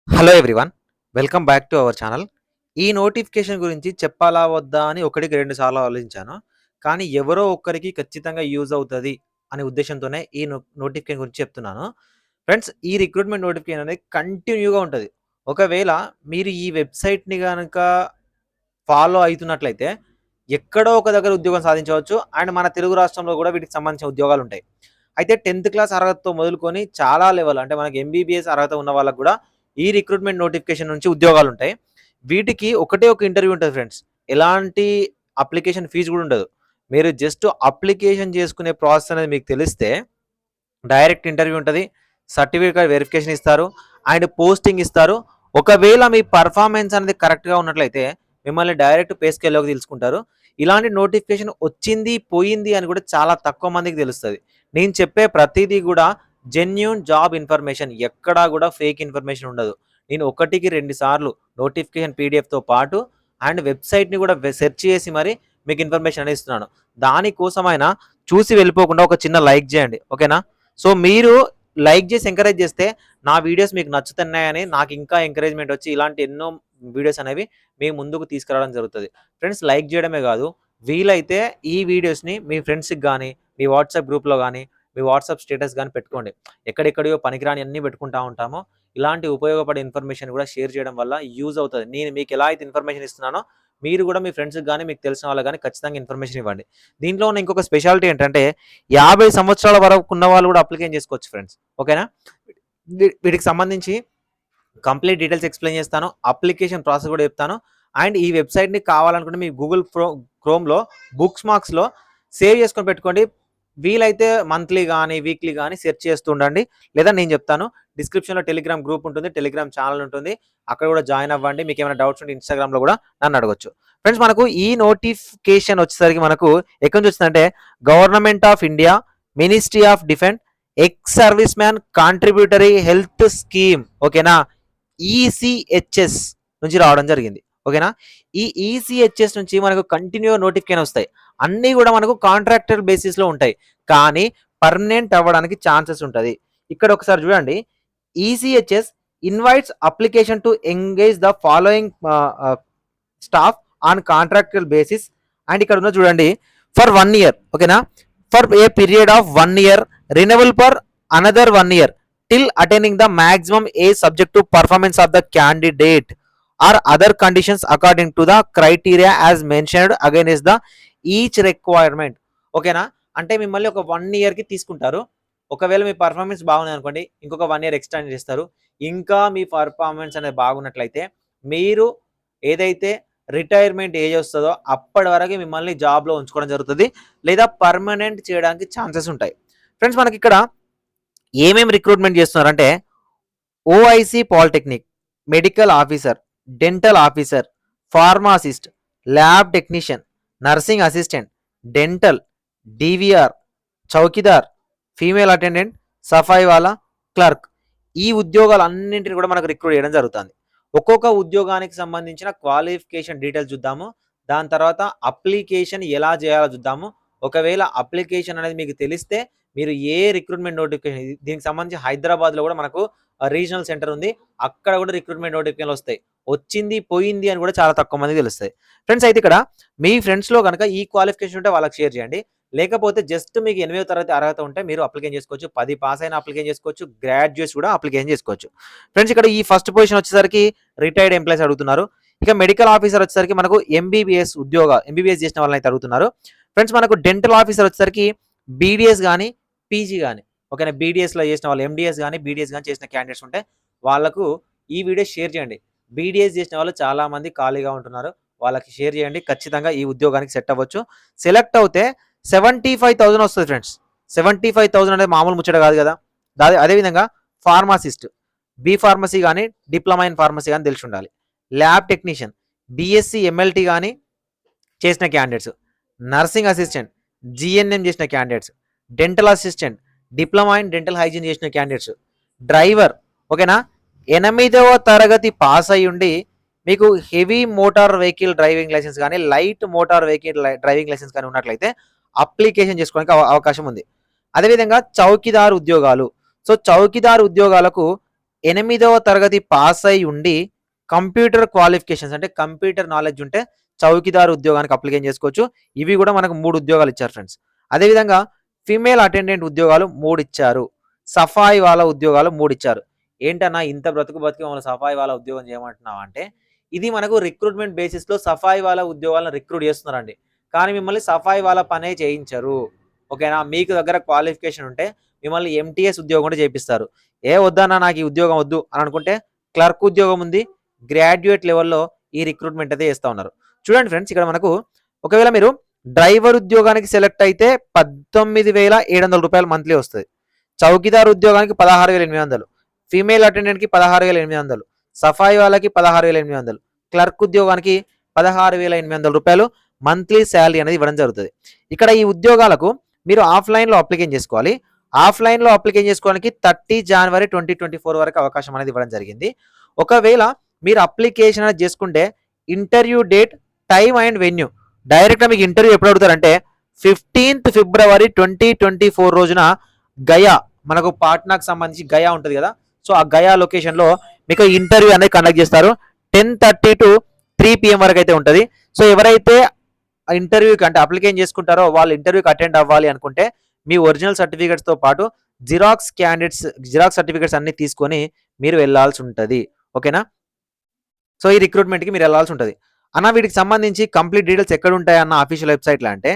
Hello everyone. Welcome back to our channel. ఈ notification గురించి చెప్పాలా వద్దా అని ఒకటికి 2 సార్లు ఆలోచించాను. కానీ ఎవరో ఒక్కరికి ఖచ్చితంగా యూజ్ అవుతది అనే ఉద్దేశ్యంతోనే ఈ నోటిఫికేషన్ గురించి చెప్తున్నాను. ఫ్రెండ్స్, ఈ రిక్రూట్‌మెంట్ నోటిఫికేషన్ అనేది కంటిన్యూగా ఉంటది. ఒకవేళ మీరు ఈ వెబ్‌సైట్‌ని గనక ఫాలో అయితున్నట్లయితే ఎక్కడో ఒక దగ్గర ఉద్యోగం సాధించవచ్చు. అండ్ మన తెలుగు రాష్ట్రంలో గూడా వీటికి సంబంధించిన ఉద్యోగాలుంటాయి. అయితే 10థ్ క్లాస్ అర్హతతో మొదలుకొని చాలా లెవెల్ అంటే మనకి ఎంబీబీఎస్ అర్హత ఉన్న వాళ్ళకి గూడా ఈ రిక్రూట్‌మెంట్ నోటిఫికేషన్ నుంచి ఉద్యోగాలుంటాయి. వీటికి ఒకటే ఒక ఇంటర్వ్యూ ఉంటది ఫ్రెండ్స్. ఎలాంటి అప్లికేషన్ ఫీజ్ గూడా ఉండదు. మీరు జస్ట్ అప్లికేషన్ చేసుకునే ప్రాసెస్ అనేది మీకు తెలిస్తే డైరెక్ట్ ఇంటర్వ్యూ ఉంటది. సర్టిఫికేట్ వెరిఫికేషన్ ఇస్తారు. అండ్ పోస్టింగ్ ఇస్తారు. ఒకవేళ మీ పర్ఫార్మెన్స్ అనేది కరెక్ట్‌గా ఉన్నట్లయితే మిమ్మల్ని డైరెక్ట్ పే స్కేల్‌లోకి తీసుకుంటారు. ఇలాంటి నోటిఫికేషన్ వచ్చింది, పోయింది అని కూడా చాలా తక్కువ మందికి తెలుస్తది. నేను చెప్పే ప్రతీదీ గూడా జెన్యూన్ జాబ్ ఇన్ఫర్మేషన్. ఎక్కడా గూడా ఫేక్ ఇన్ఫర్మేషన్ ఉండదు. నేను ఒకటికి 2 సార్లు నోటిఫికేషన్ పీడీఎఫ్‌తో పాటు అండ్ వెబ్‌సైట్‌ని గూడా సెర్చ్ చేసి మరి మీకు ఇన్ఫర్మేషన్ అనేది ఇస్తున్నాను. దానికోసమైనా చూసి వెళ్ళిపోకుండా ఒక చిన్న లైక్ జేయండి. ఓకేనా? సో, మీరు లైక్ చేసి ఎంకరేజ్ చేస్తే నా వీడియోస్ మీకు నచ్చుతున్నాయని నాకు ఇంకా ఎంకరేజ్‌మెంట్ వచ్చి ఇలాంటి ఎన్నో వీడియోస్ అనేవి మీ ముందుకు తీసుకురావడం జరుగుతది. ఫ్రెండ్స్, లైక్ చేయడమే కాదు, వీలైతే ఈ వీడియోస్‌ని మీ ఫ్రెండ్స్‌కి గాని, మీ వాట్సాప్ గ్రూప్‌లో గాని, మీ వాట్సాప్ స్టేటస్ గాని పెట్టుకోండి. ఎక్కడెక్కడియో పనికిరానియన్నీ పెట్టుకుంటా ఉంటామో, ఇలాంటి ఉపయోగపడే ఇన్ఫర్మేషన్ కూడా షేర్ చేయడం వల్ల యూజ్ అవుతది. నేను మీకు ఎలా అయితే ఇన్ఫర్మేషన్ ఇస్తున్నానో, మీరు కూడా మీ ఫ్రెండ్స్‌కి గాని, మీకు తెలిసిన వాళ్ళకి గాని ఖచ్చితంగా ఇన్ఫర్మేషన్ ఇవ్వండి. దీంట్లో ఉన్న ఇంకొక స్పెషాలిటీ ఏంటంటే 50 సంవత్సరాల వరకు ఉన్న వాళ్ళు కూడా అప్లికేషన్ చేసుకోవచ్చు ఫ్రెండ్స్. ఓకేనా? వీటికి సంబంధించి కంప్లీట్ డీటెయిల్స్ ఎక్స్‌ప్లెయిన్ చేస్తాను. అప్లికేషన్ ప్రాసెస్ కూడా చెప్తాను. అండ్ ఈ వెబ్‌సైట్‌ని కావాలనుకుంటే మీ గూగుల్ క్రోమ్‌లో బుక్స్ మార్క్స్‌లో సేవ్ చేసుకొని పెట్టుకోండి. వీలైతే మంత్లీ గాని, వీక్లీ గాని సెర్చ్ చేస్తూ ఉండండి. లేదా నేను చెప్తాను. డిస్క్రిప్షన్‌లో టెలిగ్రామ్ గ్రూప్ ఉంటుంది. టెలిగ్రామ్ ఛానెల్ ఉంటుంది. అక్కడ కూడా జాయిన్ అవ్వండి. మీకేమైనా డౌట్స్ ఉంటే ఇన్‌స్టాగ్రామ్‌లో కూడా నన్ను అడగొచ్చు. ఫ్రెండ్స్, మనకు ఈ నోటిఫికేషన్ వచ్చేసరికి మనకు ఎక్కడి నుంచి వచ్చిందంటే government of India, ministry of defence, X service man contributory health scheme. ఓకేనా? ఈసీహెచ్ఎస్ నుంచి రావడం జరిగింది. ఓకేనా? ఈ ఈసీహెచ్ఎస్ నుంచి మనకు కంటిన్యూ నోటిఫికేషన్ వస్తాయి. అన్నీ కూడా మనకు కాంట్రాక్టర్ బేసిస్‌లో ఉంటాయి. కానీ పర్మనెంట్ అవ్వడానికి ఛాన్సెస్ ఉంటది. ఇక్కడ ఒకసారి చూడండి. ECHS invites application to engage the following staff on contractual basis. And ఇక్కడ ఉన్న చూడండి, ఫర్ 1 ఇయర్. ఓకేనా? For a period of 1 year, renewal for another 1 year till attaining the maximum age subject to performance of the candidate or other conditions according to the criteria as mentioned against the each requirement. ఓకేనా? అంటే మిమ్మల్ని ఒక 1 ఇయర్‌కి తీసుకుంటారు. ఒకవేళ మీ performance బాగుంది అనుకోండి, ఇంకొక 1 ఇయర్ ఎక్స్టెండ్ చేస్తారు. ఇంకా మీ పర్ఫార్మెన్స్ అనేది బాగున్నట్లయితే మీరు ఏదైతే రిటైర్మెంట్ ఏజ్ వస్తదో అప్పటి వరకు మిమ్మల్ని జాబ్‌లో ఉంచుకోవడం జరుగుతది. లేదా పర్మనెంట్ చేయడానికి ఛాన్సెస్ ఉంటాయి. ఫ్రెండ్స్, మనకిక్కడ ఏమేమి రిక్రూట్మెంట్ చేస్తున్నారంటే OIC polyclinic, medical officer, dental officer, pharmacist, lab technician, nursing assistant, dental, DVR, chowkidar, female attendant, సఫాయి వాలా, క్లర్క్. ఈ ఉద్యోగాలన్నింటిని కూడా మనకు రిక్రూట్ చేయడం జరుగుతుంది. ఒక్కొక్క ఉద్యోగానికి సంబంధించిన క్వాలిఫికేషన్ డీటెయిల్స్ చూద్దాము. దాని తర్వాత అప్లికేషన్ ఎలా చేయాలో చూద్దాము. ఒకవేళ అప్లికేషన్ అనేది మీకు తెలిస్తే మీరు ఏ రిక్రూట్మెంట్ నోటిఫికేషన్ దీనికి సంబంధించి హైదరాబాద్‌లో కూడా మనకు రీజనల్ సెంటర్ ఉంది. అక్కడ కూడా రిక్రూట్మెంట్ నోటిఫికేషన్‌లు వస్తాయి. వచ్చింది, పోయింది అని కూడా చాలా తక్కువ మందికి తెలుస్తాయి. ఫ్రెండ్స్, అయితే ఇక్కడ మీ ఫ్రెండ్స్‌లో గనక ఈ క్వాలిఫికేషన్ ఉంటే వాళ్ళకి షేర్ చేయండి. లేకపోతే జస్ట్ మీకు 8వ తరగతి అర్హత ఉంటే మీరు అప్లికేషన్ చేసుకోవచ్చు. 10 పాస్ అయినా అప్లికేషన్ చేసుకోవచ్చు. గ్రాడ్యుయేట్స్ కూడా అప్లికేషన్ చేసుకోవచ్చు. ఫ్రెండ్స్, ఇక్కడ ఈ ఫస్ట్ పొజిషన్ వచ్చేసరికి రిటైర్డ్ ఎంప్లాయీస్ అడుగుతున్నారు. ఇక మెడికల్ ఆఫీసర్ వచ్చేసరికి మనకు ఎంబీబీఎస్ చేసిన వాళ్ళని అయితే అడుగుతున్నారు. ఫ్రెండ్స్, మనకు డెంటల్ ఆఫీసర్ వచ్చేసరికి బీడీఎస్ గాని, పీజీ గాని, ఓకేనా, బీడీఎస్‌లో చేసిన వాళ్ళు ఎండీఎస్ గాని, బీడీఎస్ గాని చేసిన క్యాండిడేట్స్ ఉంటే వాళ్ళకు ఈ వీడియో షేర్ చేయండి. బీడీఎస్ చేసిన వాళ్ళు చాలా మంది ఖాళీగా ఉంటున్నారు. వాళ్ళకి షేర్ చేయండి. ఖచ్చితంగా ఈ ఉద్యోగానికి సెట్ అవ్వచ్చు. సెలెక్ట్ అవుతే 75,000 వస్తది ఫ్రెండ్స్. 75,000 అనేది మామూలు ముచ్చట కాదు కదా! అదేవిధంగా ఫార్మసిస్ట్, బీ ఫార్మసీ గాని, డిప్లొమా ఇన్ ఫార్మసీ గాని తెలిసి ఉండాలి. ల్యాబ్ టెక్నీషియన్, బీఎస్సీ ఎంఎల్టీ గాని చేసిన క్యాండిడేట్స్, నర్సింగ్ అసిస్టెంట్, జీఎన్ఎం చేసిన candidates, dental assistant, diploma in dental hygiene చేసిన క్యాండిడేట్స్, డ్రైవర్. ఓకేనా? 8వ తరగతి పాస్ అయ్యి ఉండి మీకు heavy motor vehicle driving licence కానీ, light motor vehicle driving licence కానీ ఉన్నట్లయితే అప్లికేషన్ చేసుకోవడానికి అవకాశం ఉంది. అదేవిధంగా చౌకీదార్ ఉద్యోగాలు. సో, చౌకీదార్ ఉద్యోగాలకు 8వ తరగతి పాస్ అయి ఉండి కంప్యూటర్ క్వాలిఫికేషన్స్ అంటే కంప్యూటర్ నాలెడ్జ్ ఉంటే చౌకీదార్ ఉద్యోగానికి అప్లికేషన్ చేసుకోవచ్చు. ఇవి కూడా మనకు 3 ఉద్యోగాలు ఇచ్చారు ఫ్రెండ్స్. అదేవిధంగా ఫీమేల్ అటెండెంట్ ఉద్యోగాలు 3 ఇచ్చారు. సఫాయి వాళ్ళ ఉద్యోగాలు 3 ఇచ్చారు. ఏంటన్నా ఇంత బ్రతుకు బతికి మమ్మల్ని సఫాయి వాళ్ళ ఉద్యోగం చేయమంటున్నావా అంటే, ఇది మనకు రిక్రూట్మెంట్ బేసిస్‌లో సఫాయి వాళ్ళ ఉద్యోగాలను రిక్రూట్ చేస్తున్నారండి. కానీ మిమ్మల్ని సఫాయి వాళ్ళ పనే చేయించరు. ఓకేనా? మీకు దగ్గర క్వాలిఫికేషన్ ఉంటే మిమ్మల్ని ఎంటీఎస్ ఉద్యోగం కూడా చేపిస్తారు. వద్దన్నా నాకు ఈ ఉద్యోగం వద్దు అని అనుకుంటే క్లర్క్ ఉద్యోగం ఉంది. గ్రాడ్యుయేట్ లెవెల్‌లో ఈ రిక్రూట్మెంట్ అయితే చేస్తా ఉన్నారు. చూడండి ఫ్రెండ్స్, ఇక్కడ మనకు ఒకవేళ మీరు డ్రైవర్ ఉద్యోగానికి సెలెక్ట్ అయితే రూ. 19,700 మంత్లీ వస్తది. చౌకీదార్ ఉద్యోగానికి 16,800, ఫీమేల్ అటెండెంట్‌కి 16,800, సఫాయి వాళ్ళకి 16,800, క్లర్క్ ఉద్యోగానికి రూ. 16,800 మంత్లీ శాలరీ అనేది ఇవ్వడం జరుగుతుంది. ఇక్కడ ఈ ఉద్యోగాలకు మీరు ఆఫ్‌లైన్‌లో అప్లికేషన్ చేసుకోవాలి. ఆఫ్‌లైన్‌లో అప్లికేషన్ చేసుకోవడానికి 30 జనవరి 2024 వరకు అవకాశం అనేది ఇవ్వడం జరిగింది. ఒకవేళ మీరు అప్లికేషన్ అనేది చేసుకుంటే interview date, time and venue డైరెక్ట్‌గా మీకు ఇంటర్వ్యూ ఎప్పుడు అడుగుతారంటే 15th ఫిబ్రవరి 2024 రోజున గయా, మనకు పాట్నాకు సంబంధించి గయా ఉంటుంది కదా, సో ఆ గయా లొకేషన్‌లో మీకు ఇంటర్వ్యూ అనేది కండక్ట్ చేస్తారు. 10:30 to 3 PM వరకు అయితే ఉంటుంది. సో ఎవరైతే ఇంటర్వ్యూకి అంటే అప్లికేషన్ చేసుకుంటారో వాళ్ళు ఇంటర్వ్యూకి అటెండ్ అవ్వాలి అనుకుంటే మీ ఒరిజినల్ సర్టిఫికేట్స్తో పాటు జిరాక్స్ సర్టిఫికేట్స్ అన్ని తీసుకొని మీరు వెళ్ళాల్సి ఉంటుంది. ఓకేనా? సో ఈ రిక్రూట్మెంట్కి మీరు వెళ్ళాల్సి ఉంటుంది. అన్న వీటికి సంబంధించి కంప్లీట్ డీటెయిల్స్ ఎక్కడ ఉంటాయన్న అఫీషియల్ వెబ్సైట్లో అంటే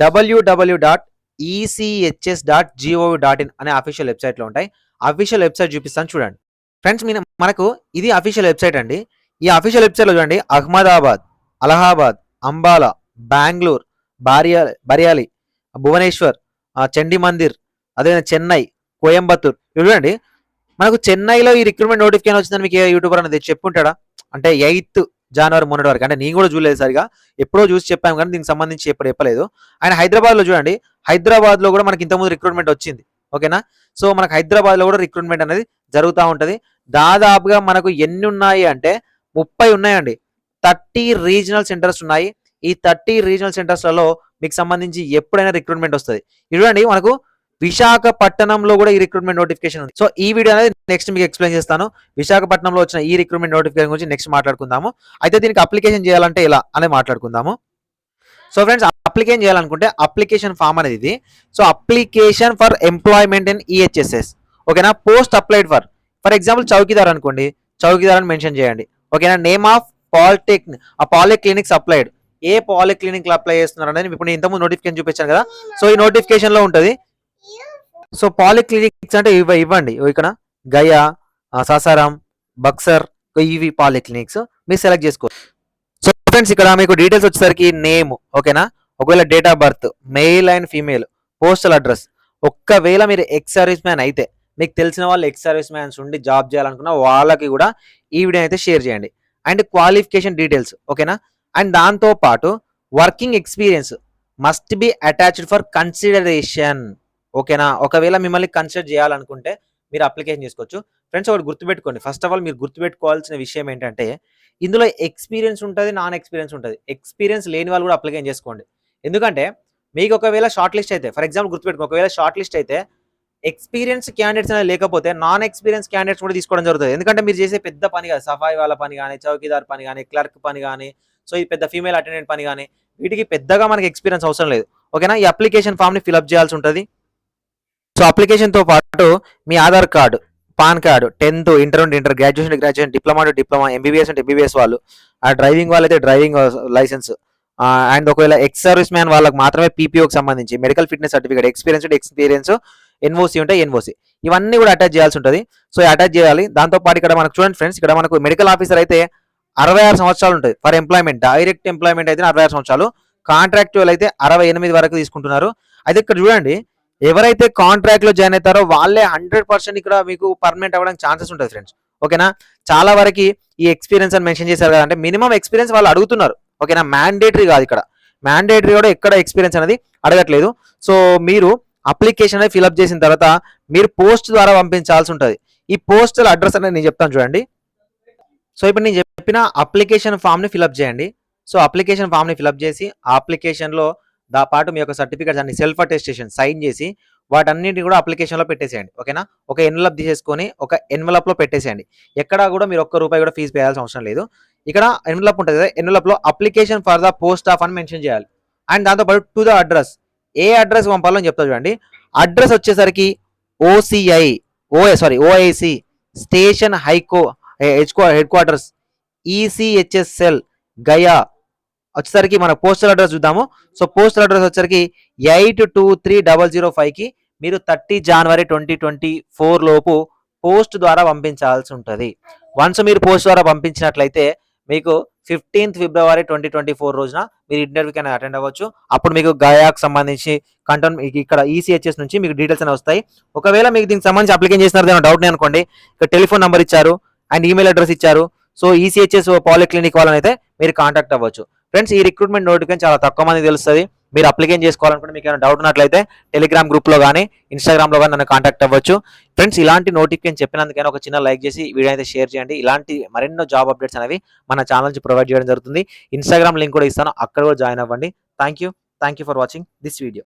www.echs.gov.in అనే అఫీషియల్ వెబ్సైట్లో ఉంటాయి. అఫీషియల్ వెబ్సైట్ చూపిస్తాను చూడండి ఫ్రెండ్స్. మనకు ఇది అఫీషియల్ వెబ్సైట్ అండి. ఈ అఫీషియల్ వెబ్సైట్లో చూడండి అహ్మదాబాద్, అలహాబాద్, అంబాలా, బెంగళూరు, బరియాలి, భువనేశ్వర్, చండీ మందిర్, అదేవిధంగా చెన్నై, కోయంబత్తూర్. చూడండి మనకు చెన్నైలో ఈ రిక్రూట్మెంట్ నోటిఫికేషన్ వచ్చిందని మీకు ఏ యూట్యూబర్ అనేది చెప్పుంటాడా? అంటే 8th జనవరి మొన్నటి వరకు, అంటే నేను కూడా చూడలేదు సరిగా, ఎప్పుడో చూసి చెప్పాము కానీ దీనికి సంబంధించి ఎప్పుడు చెప్పలేదు. అండ్ హైదరాబాద్లో చూడండి, హైదరాబాద్లో కూడా మనకి ఇంతకుముందు రిక్రూట్మెంట్ వచ్చింది. ఓకేనా? సో మనకు హైదరాబాద్లో కూడా రిక్రూట్మెంట్ అనేది జరుగుతూ ఉంటుంది. దాదాపుగా మనకు ఎన్ని ఉన్నాయి అంటే 30 ఉన్నాయండి. 30 రీజనల్ సెంటర్స్ ఉన్నాయి. ఈ 30 రీజనల్ సెంటర్స్లలో మీకు సంబంధించి ఎప్పుడైనా రిక్రూట్మెంట్ వస్తుంది. చూడండి మనకు విశాఖపట్నంలో కూడా ఈ రిక్రూట్మెంట్ నోటిఫికేషన్ ఉంది. సో ఈ వీడియో అనేది నెక్స్ట్ మీకు ఎక్స్ప్లెయిన్ చేస్తాను. విశాఖపట్నంలో వచ్చిన ఈ రిక్రూట్మెంట్ నోటిఫికేషన్ గురించి నెక్స్ట్ మాట్లాడుకుందాము. అయితే దీనికి అప్లికేషన్ చేయాలంటే ఎలా అనేది మాట్లాడుకుందాము. సో ఫ్రెండ్స్, అప్లికేషన్ చేయాలనుకుంటే అప్లికేషన్ ఫామ్ అనేది ఇది. So application for employment in EHSS. ఓకేనా? Post applied for example chowkidar అనుకోండి, చౌకీదార్ అని మెన్షన్ చేయండి. ఓకేనా? Name of polyclinics applied. ఏ పాలిక్లినిక్ లో అప్లై చేస్తున్నారు అనేది ఇప్పుడు నేను ఇంతకుముందు నోటిఫికేషన్ చూపించాను కదా, సో ఈ నోటిఫికేషన్ లో ఉంటుంది. సో పాలిక్లినిక్స్ అంటే ఇవ్వండి. ఇక్కడ గయా, సాసారాం, బక్సర్, ఇవి పాలిక్లినిక్స్ మీరు సెలెక్ట్ చేసుకోవచ్చు. సో ఫ్రెండ్స్, ఇక్కడ మీకు డీటెయిల్స్ వచ్చేసరికి నేమ్, ఓకేనా, ఒకవేళ date of birth, male and female, postal address. ఒక్కవేళ మీరు ఎక్స్ సర్వీస్ మ్యాన్ అయితే, మీకు తెలిసిన వాళ్ళు ఎక్స్ సర్వీస్ మ్యాన్స్ ఉండి జాబ్ చేయాలనుకున్న వాళ్ళకి కూడా ఈ వీడియో అయితే షేర్ చేయండి. అండ్ క్వాలిఫికేషన్ డీటెయిల్స్, ఓకేనా. అండ్ దాంతో పాటు working experience must be attached for consideration. ఓకేనా? ఒకవేళ మిమ్మల్ని కన్సిడర్ చేయాలనుకుంటే మీరు అప్లికేషన్ చేసుకోవచ్చు. ఫ్రెండ్స్, ఒకటి గుర్తుపెట్టుకోండి. ఫస్ట్ ఆఫ్ ఆల్ మీరు గుర్తుపెట్టుకోవాల్సిన విషయం ఏంటంటే ఇందులో ఎక్స్పీరియన్స్ ఉంటుంది, నాన్ ఎక్స్పీరియన్స్ ఉంటుంది. ఎక్స్పీరియన్స్ లేని వాళ్ళు కూడా అప్లికేషన్ చేసుకోండి. ఎందుకంటే మీకు ఒకవేళ షార్ట్ లిస్ట్ అయితే, ఫర్ ఎగ్జాంపుల్ గుర్తుపెట్టుకో, ఒకవేళ షార్ట్ లిస్ట్ అయితే ఎక్స్పీరియన్స్ క్యాండిడేట్స్ అనేది లేకపోతే నాన్ ఎక్స్పీరియన్స్ క్యాండిడేట్స్ కూడా తీసుకోవడం జరుగుతుంది. ఎందుకంటే మీరు చేసే పెద్ద పని కాదు, సఫాయి వాళ్ళ పని కానీ, చౌకీదార్ పని కానీ, క్లర్క్ పని కానీ, సో ఈ పెద్ద ఫీమేల్ అటెండెంట్ పని కానీ, వీటికి పెద్దగా మనకి ఎక్స్పీరియన్స్ అవసరం లేదు. ఓకేనా? ఈ అప్లికేషన్ ఫామ్ని ఫిల్అప్ చేయాల్సి ఉంటుంది. సో అప్లికేషన్తో పాటు మీ Aadhaar card, PAN card, 10th, inter, graduation, diploma, MBBS అంటే ఎంబీబీఎస్ వాళ్ళు, ఆ డ్రైవింగ్ వాళ్ళైతే డ్రైవింగ్ లైసెన్స్, అండ్ ఒకవేళ ఎక్స్ సర్వీస్ మ్యాన్ వాళ్ళకి మాత్రమే పీపీఓకి సంబంధించి medical fitness certificate, experience, NOC ఉంటే ఎన్ఓసి, ఇవన్నీ కూడా అటాచ్ చేయాల్సి ఉంటుంది. సో అటాచ్ చేయాలి. దాంతోపాటు ఇక్కడ మనకు చూడండి ఫ్రెండ్స్, ఇక్కడ మనకు మెడికల్ ఆఫీసర్ అయితే 66 సంవత్సరాలు ఉంటుంది ఫర్ ఎంప్లాయ్మెంట్. డైరెక్ట్ ఎంప్లాయ్మెంట్ అయితే 66 సంవత్సరాలు, కాంట్రాక్చువల్ అయితే 68 వరకు తీసుకుంటున్నారు. అయితే ఇక్కడ చూడండి, ఎవరైతే కాంట్రాక్ట్ లో జాయిన్ అవుతారో వాళ్ళే 100% ఇక్కడ మీకు పర్మనెంట్ అవ్వడానికి ఛాన్సెస్ ఉంటుంది ఫ్రెండ్స్. ఓకేనా? చాలా వరకు ఈ ఎక్స్పీరియన్స్ అని మెన్షన్ చేశారు కదంటే మినిమం ఎక్స్పీరియన్స్ వాళ్ళు అడుగుతున్నారు. ఓకేనా? మ్యాండేటరీ కాదు, ఇక్కడ మ్యాండేటరీ కూడా ఎక్కడ ఎక్స్పీరియన్స్ అనేది అడగట్లేదు. సో మీరు అప్లికేషన్ అనేది ఫిల్అప్ చేసిన తర్వాత మీరు పోస్ట్ ద్వారా పంపించాల్సి ఉంటుంది. ఈ పోస్టల్ అడ్రస్ అనేది నేను చెప్తాను చూడండి. సో ఇప్పుడు నేను చెప్పిన అప్లికేషన్ ఫామ్ని ఫిల్అప్ చేయండి. సో అప్లికేషన్ ఫామ్ని ఫిల్అప్ చేసి ఆ అప్లికేషన్లో పాటు మీ యొక్క సర్టిఫికేట్స్ అన్ని సెల్ఫ్ అటెస్టేషన్ సైన్ చేసి వాటన్నిటిని కూడా అప్లికేషన్‌లో పెట్టేసేయండి. ఓకేనా? ఒక ఎన్వలప్ తీసేసుకొని ఒక ఎన్వలప్‌లో పెట్టేసేయండి. ఎక్కడా కూడా మీరు ఒక్క రూపాయి కూడా ఫీజ్ పే చేయాల్సిన అవసరం లేదు. ఇక్కడ ఎన్వలప్ ఉంటది కదా! ఎన్వలప్‌లో application for the post of అని మెన్షన్ చేయాలి. అండ్ దాంతో పాటు టు ద అడ్రస్. ఏ అడ్రస్ పంపాలో అని చెప్తా చూడండి. అడ్రస్ వచ్చేసరికి OCI OIC station headquarters ECHSL Gaya వచ్చేసరికి మన పోస్టల్ అడ్రస్ చూద్దాము. సో పోస్టల్ అడ్రస్ వచ్చేసరికి 823005కి మీరు 30 జనవరి 2024 లోపు పోస్ట్ ద్వారా పంపించాల్సి ఉంటుంది. వన్స్ మీరు పోస్ట్ ద్వారా పంపించినట్లయితే మీకు 15th ఫిబ్రవరి 2024 రోజున మీరు ఇంటర్వ్యూకి అనేది అటెండ్ అవ్వచ్చు. అప్పుడు మీకు గయాకి సంబంధించి కంటెంట్ ఇక్కడ ఈసీహెచ్ఎస్ నుంచి మీకు డీటెయిల్స్ అనేవి వస్తాయి. ఒకవేళ మీకు దీనికి సంబంధించి అప్లికేషన్ చేసినారు డౌట్ అనుకోండి, ఇక్కడ టెలిఫోన్ నెంబర్ ఇచ్చారు అండ్ ఈమెయిల్ అడ్రస్ ఇచ్చారు. సో ఈసీహెచ్ఎస్ పాలిక్లినిక్ వాళ్ళని అయితే మీరు కాంటాక్ట్ అవ్వచ్చు. ఫ్రెండ్స్, ఈ రిక్రూట్మెంట్ నోటిఫికేషన్ చాలా తక్కువ మంది తెలుస్తుంది. మీరు అప్లికేషన్ చేసుకోవాలనుకుంటే మీకు ఏమైనా డౌట్ ఉన్నట్లయితే టెలిగ్రామ్ గ్రూప్లో కానీ ఇన్స్టాగ్రామ్లో కానీ నన్ను కాంటాక్ట్ అవ్వచ్చు. ఫ్రెండ్స్, ఇలాంటి నోటిఫికేషన్ చెప్పినందుకైనా ఒక చిన్న లైక్ చేసి వీడియో అయితే షేర్ చేయండి. ఇలాంటి మరెన్నో జాబ్ అప్డేట్స్ అనేవి మన ఛానల్ నుంచి ప్రొవైడ్ చేయడం జరుగుతుంది. ఇన్స్టాగ్రామ్ లింక్ కూడా ఇస్తాను, అక్కడ కూడా జాయిన్ అవ్వండి. Thank you for watching this video.